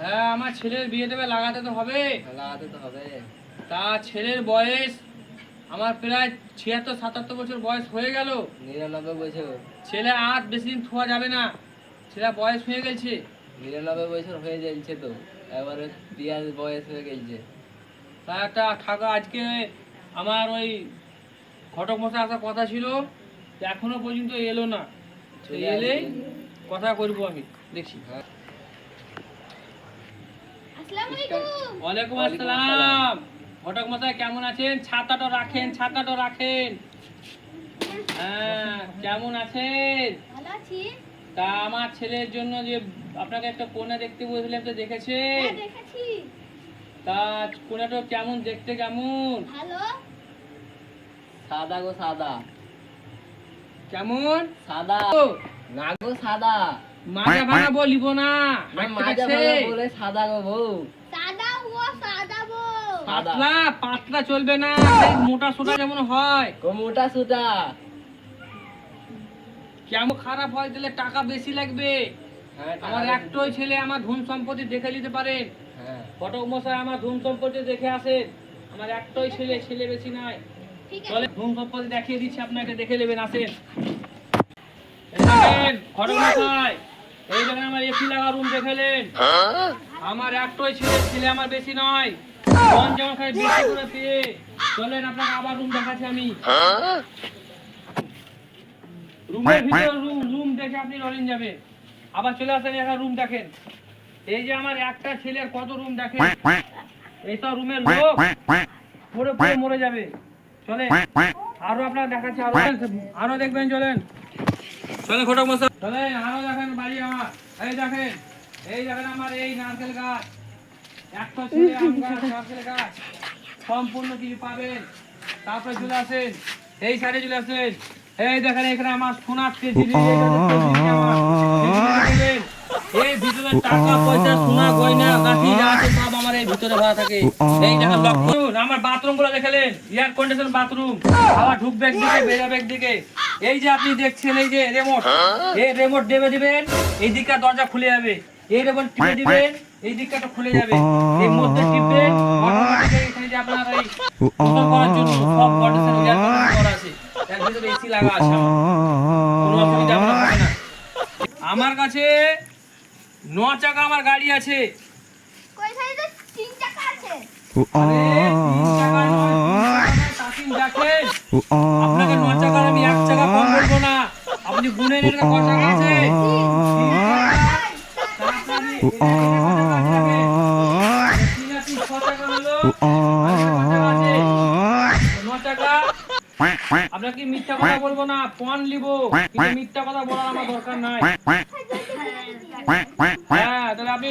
হ্যাঁ, আমার ছেলের বিয়ে দেবে, লাগাতে তো হবে। লাগাতে তো হবে। তা ছেলের বয়স আমার প্রায় ৭৬-৭৭ বছর বয়স হয়ে গেল। ৯৯ বছর। ছেলে আর বেশি দিন থোয়া যাবে না, ছেলে বয়স হয়ে গেছে। ৯৯ বছর হয়ে যাচ্ছে তো, এবারে বিয়ার বয়স হয়ে গেছে। তা একটা ঠাকুর আজকে আমার ওই ঘটক মশাই আসার কথা ছিল, এখনো পর্যন্ত এলো না। এলে কথা করবো আমি, দেখছি। হ্যাঁ। ওয়ালাইকুম আসসালাম। ঘটক মশাই কেমন আছেন? ছাতাটা রাখেন, ছাতাটা রাখেন। হ্যাঁ, কেমন আছেন? ভালো আছি। তা আমার ছেলের জন্য যে আপনাকে একটা কন্যা দেখতে বলেছিলাম, তো দেখেছেন? হ্যাঁ, দেখেছি। তা কন্যাটা কেমন দেখতে, কেমন? ভালো। সাদা গো সাদা। কেমন? সাদা না গো সাদা। মাজা ভাঙা বলিব না, মাজা ভাঙা বলে সাদা গো বউ। সাদা ও সাদা বো। পাতলা পাতলা চলবে না, মোটা সোটা যেমন হয়। মোটা সুটা। কেমন খারাপ হয়, তাহলে টাকা বেশি লাগবে। আমার একটাই ছেলে, আমার ধন সম্পত্তি দেখে নিতে পারেন। ঘটক মশাই আমার ধন সম্পত্তি দেখে আসেন। আমার একটাই ছেলে, ছেলে বেশি নাই। চলে ধন সম্পত্তি দেখিয়ে দিচ্ছি আপনাকে, দেখে নেবেন, আসেন। ঘটক মশাই, এই দেখেন আমার এসি লাগা রুম দেখেলেন। আমার একটাই ছেলে, ছেলে আমার বেশি নয়। ধন যেমন খাই বেশি করে পেয়ে চলেন, আপনাকে আবার রুম দেখাচ্ছি আমি। রুমের ভিতরে রুম দেখে আপনি রলেন যাবে। আবার চলে আসেন, একটা রুম দেখেন। এই যে আমার একটা ছেলের কত রুম দেখেন। এইসব রুমের লোক পড়ে পড়ে মরে যাবে। চলে আরো আপনার দেখাচ্ছি, আরো দেখবেন, চলেন চলেন ঘটক মশাই, চলেন আরো দেখেন বাড়ি আমার। এই দেখেন, এই দেখেন আমার এই নারকেল গাছ, একটা ছেলে আম গাছ, নারকেল গাছ, সম্পূর্ণ কিছু পাবেন। তারপরে চলে আসেন, এই সাইডে চলে আসেন। এই দেখেন এখানে আমার সোনার তেজিরি, এই ভিতরে টাকা পয়সা সোনা গয়না গাছি যা আছে সব আমার এই ভিতরে ভরা থাকে। এই দেখেন লক্ষ্য, আমার বাথরুম গুলো দেখলেন, এয়ার কন্ডিশন বাথরুম, হাওয়া ঢুকবে একদিকে বেরোবে একদিকে। এই যে আপনি দেখছেন, এই যে রিমোট, এই রিমোট দেবে দিবেন, এই দিকটা দরজা খুলে যাবে। এই রিমোট টিপে দিবেন, এই দিকটা খুলে যাবে। এই মধ্যে টিপবেন, অটোমেটিক এখানে যে আপনার এই গোসল করার জন্য সব কন্ডিশন এয়ার কন্ডিশন করা আছে, এর ভিতরে এসি লাগা আছে। কোনো অসুবিধা আপনার হবে না। আমার কাছে ৯ চাকা আমার গাড়ি আছে। কই সাইডে 3 চাকা আছে। আরে 3 চাকা নয়, 3 চাকা দেখেন। আপনাকে ৯ চাকা আমি 1 চাকা কম বলবো না, আপনি গুনে নিন কত চাকা আছে। ৯ চাকা। আপনাকে মিথ্যা কথা বলবো না, পণ লিব, কিন্তু মিথ্যা কথা বলার আমার দরকার নাই। হ্যাঁ, তাহলে আপনি